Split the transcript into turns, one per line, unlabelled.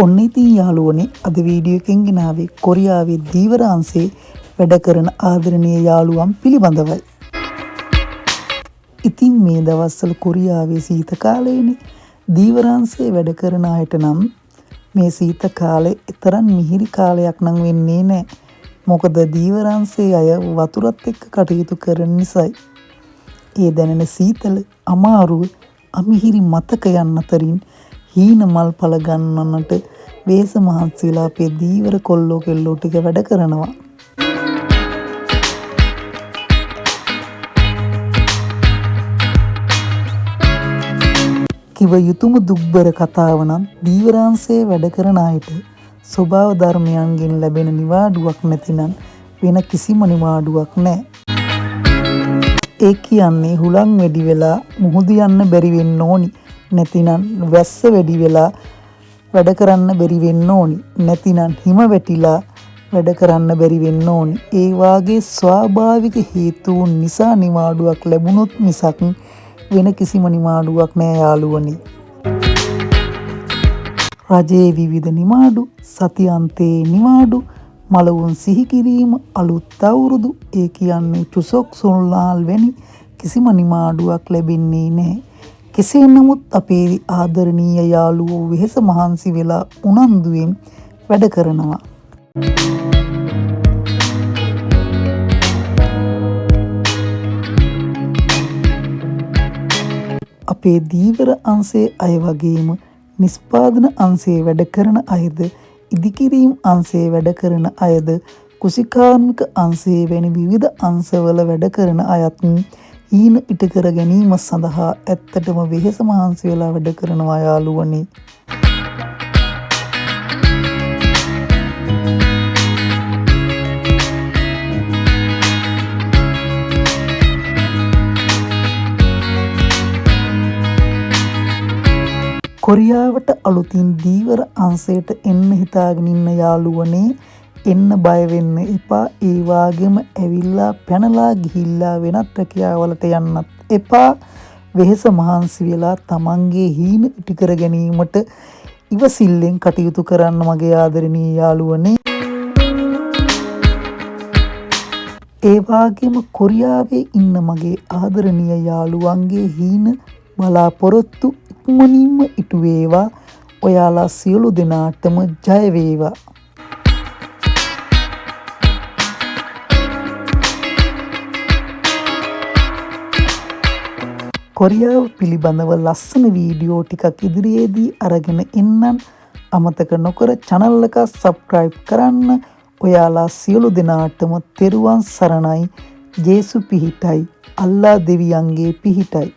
ඔන්න ඉතින් යාළුවනේ අද වීඩියෝ එකෙන් ගෙනාවේ කොරියාවේ දීවරාංශයේ වැඩ කරන ආදරණීය යාළුවන් පිළිබඳවයි. ඉතින් මේ දවස්වල කොරියාවේ සීත කාලයනේ. දීවරාංශයේ වැඩ කරන අයට නම් මේ සීත කාලේ තරම් මිහිරි කාලයක් නම් වෙන්නේ නැහැ. මොකද දීවරාංශයේ අය වතුරත් එක්ක කටයුතු කරන නිසායි. ඒ දැනෙන සීතල, අමාරුව, අමිහිරි මතකයන් අතරින් හීන මල් පල ගන්නන්නට වේස මහන්සියලා අපේ දීවර කොල්ලෝ කෙල්ලෝ ටික වැඩ කරනවා. කිව යුතුම දුක්බර කතාව නම් දීවරාංශයේ වැඩ කරන අයට ස්වභාව ධර්මයන්ගෙන් ලැබෙන නිවාඩුවක් නැතිනම් වෙන කිසිම නිවාඩුවක් නැහැ. ඒ කියන්නේ හුලං වැඩි වෙලා මුහුදු යන්න බැරි වෙන්න ඕනි. නැතිනම් වැස්ස වැඩි වෙලා වැඩ කරන්න බැරි වෙන්න ඕනි. නැතිනම් හිම වැටිලා වැඩ කරන්න බැරි වෙන්න ඕනි. ඒ වාගේ ස්වාභාවික හේතුන් නිසා නිවාඩුවක් ලැබුණොත් මිසක් වෙන කිසිම නිවාඩුවක් නෑ යාළුවනි. රජයේ විවිධ නිවාඩු, සතියන්තයේ නිවාඩු, මලවුන් සිහි කිරීම, අලුත් අවුරුදු, ඒ කියන්නේ චුසොක් සොල්ලාල් වැනි කිසිම නිවාඩුවක් ලැබෙන්නේ නැහැ. කෙසේ නමුත් අපේ ආදරණීය යාළුවෝ වෙහෙස මහන්සි වෙලා උනන්දුවෙන් වැඩ කරනවා. අපේ දීවර අංශයේ අය වගේම නිෂ්පාදන අංශයේ වැඩ කරන අයද, ඉදිකිරීම් අංශයේ වැඩ කරන අයද, කුසිකාර්මික අංශයේ වැනි විවිධ අංශවල වැඩ කරන අයත් හීන ඉටු කර ගැනීම සඳහා ඇත්තටම වෙහෙස මහන්සි වෙලා වැඩ කරනවා යාළුවනේ. කොරියාවට අලුතින් දීවර අංශයට එන්න හිතාගෙන ඉන්න යාළුවනේ එන්න බය වෙන්න එපා. ඒ වාගේම ඇවිල්ලා පැනලා ගිහිල්ලා වෙනත් රැකියාවලට යන්නත් එපා. වෙහෙස මහන්සි වෙලා තමන්ගේ හීන ඉටු කර ගැනීමට ඉවසිල්ලෙන් කටයුතු කරන්න මගේ ආදරණීය යාළුවනේ. ඒ වාගේම කොරියාවේ ඉන්න මගේ ආදරණීය යාළුවන්ගේ හීන බලාපොරොත්තු ඉක්මනින්ම ඉටු වේවා. ඔයාලා සියලු දෙනාටම ජය වේවා. කොරියාව පිළිබඳව ලස්සන වීඩියෝ ටිකක් ඉදිරියේදී අරගෙන එන්නම්. අමතක නොකර channel එක subscribe කරන්න. ඔයාලා සියලු දෙනාටම තෙරුවන් සරණයි. ජේසු පිහිටයි. අල්ලා දෙවියන්ගේ පිහිටයි.